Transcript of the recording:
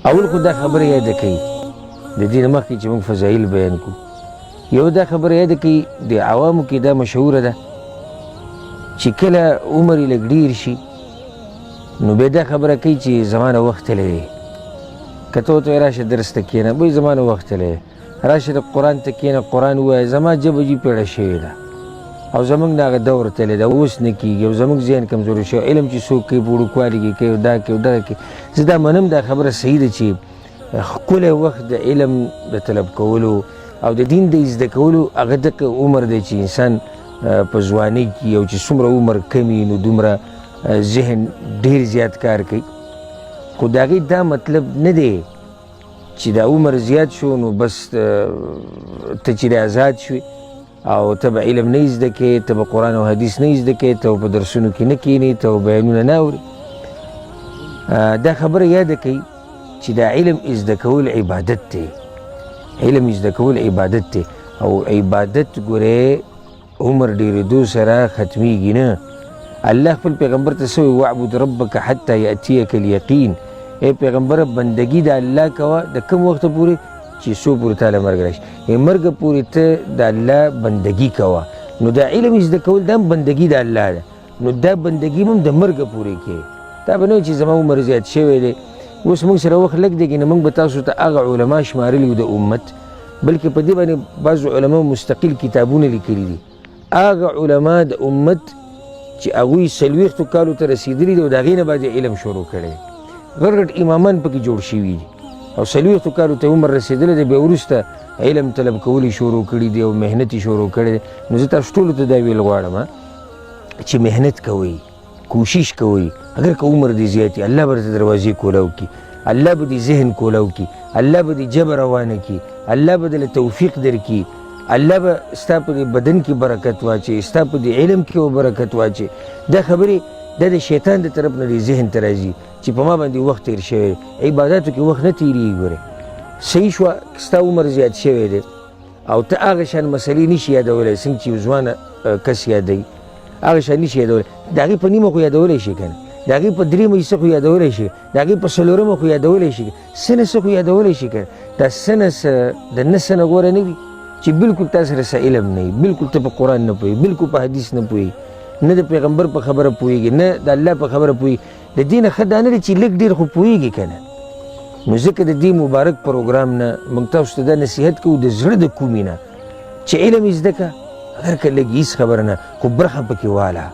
اول خو دا خبره یاده کوي د دې نه مخکې چې موږ فضایل بیان کړو، یو دا خبره یاده کوي د عوامو کې دا مشهوره ده چې کله عمر یې لږ ډېر شي نو بیا دا خبره کوي چې زما نه وخت تللی دی. که ته ورته وایې راشه درس ته کښېنه، بوی زما نه وخت تللی دی، راشه د قرآن ته کښېنه قرآن ووایه، زما ژبه جي پیړه شوې ده او زموږ نه هغه دور تللی ده، اوس نه کېږي او زموږ ذهن کمزوري شوی، علم چې څوک کوي په وړوکوالي کې کوي دا کوي او دغه کوي. زه دا منم دا خبره صحیح ده چې ښکلی وخت د علم د طلب کولو او د دین د زده کولو هغه دغه عمر دی چې انسان په ځوانۍ کې او چې څومره عمر کم وي نو دومره ذهن ډېر زیات کار کوي. خو د هغې دا مطلب نه دی چې دا عمر زیات شو نو بس ته چې آزاد شوې او ته به علم نه زده کوې، ته به قرآن او حدیث نه زده کوې، ته په درسونو کې نه کښېنې، ته بیانونه نه اورې. دا خبره یاده کوي چې دا علم زده کول عبادت دی، علم زده کول عبادت دی او عبادت ګورې عمر ډېرېدو سره ختمیږي نه. الله خپل پیغمبر ته څه وایي واعبد ربک حتی یأتیک الیقین، ای پیغمبره بندګي د الله کوه د کوم وخته پورې چې څو پورې تاله مرګ راشي، مرګه پورې ته د الله بندګي کوه. نو دا علم زده کول دا هم بندګي د الله ده، نو دا بندګي هم د مرګه پورې کوې. دا به نه وي چې زما عمر زیات شوی دی اوس موږ سره وخت لږ دی که نه موږ به تاسو ته هغه علما شمارلي وو د امت، بلکې په دې باندې بعضو علماو مستقل کتابونه لیکلي دي. هغه علما د امت چې هغوی 40 کالو ته رسېدلي دي او د هغې نه بعد علم شروع کړی، غټ غټ امامان پکې جوړ شوي دي او 40 کالو ته عمر رسېدلی دی، بیا وروسته علم طلب کول یې شروع کړي دي او محنت یې شروع کړی دی. نو زه تاسو ټولو ته دا ویل غواړم چې محنت کوئ، کوشش کوئ. اگر که عمر دې زیات وي الله به درته دروازې کولاو کړي، الله به دې ذهن کولاو کړي، الله به دې ژبه روانه کړي، الله به درله توفیق درکړي، الله به ستا په دې بدن کې برکت واچوي، ستا په دې علم کې به برکت واچوي. دا خبرې دا د شیطان د طرف نه دې ذهن ته راځي چې په ما باندې وخت تېر شوی. عباداتو کې وخت نه تېرېږي. ګورې صحیح شوه ستا عمر زیات شوی دی او ته هغه شان مسلې نشي یادولی څنګه چې یو ځوانه کس یادوي، هغه شان نشي یادولی. د هغې په نیمه خو یادولی شي که نه، د هغې په درېیمه حصه خو یادولی شي، د هغې په څلورمه خو یادولی شي، څه نه څه خو یادولی شي که نه. دا څه نه څه د نه څه نه غوره نه وي چې بلکل تا سره څه علم نه وي، بلکل ته په قرآن نه پوهېږي، بلکل په حدیث نه پوهېږي، نه د پیغمبر په خبره پوهېږي، نه د الله په خبره پوهېږي. د دې نه ښه دا نه دی چې لږ ډېر خو پوهېږي که نه. نو ځکه د دې مبارک پروګرام نه موږ تاسو ته دا نصیحت کوو د زړه د کومې نه چې علم یې زده کړه، اگر که لږ هېڅ خبره نه خو برخه پکې واله.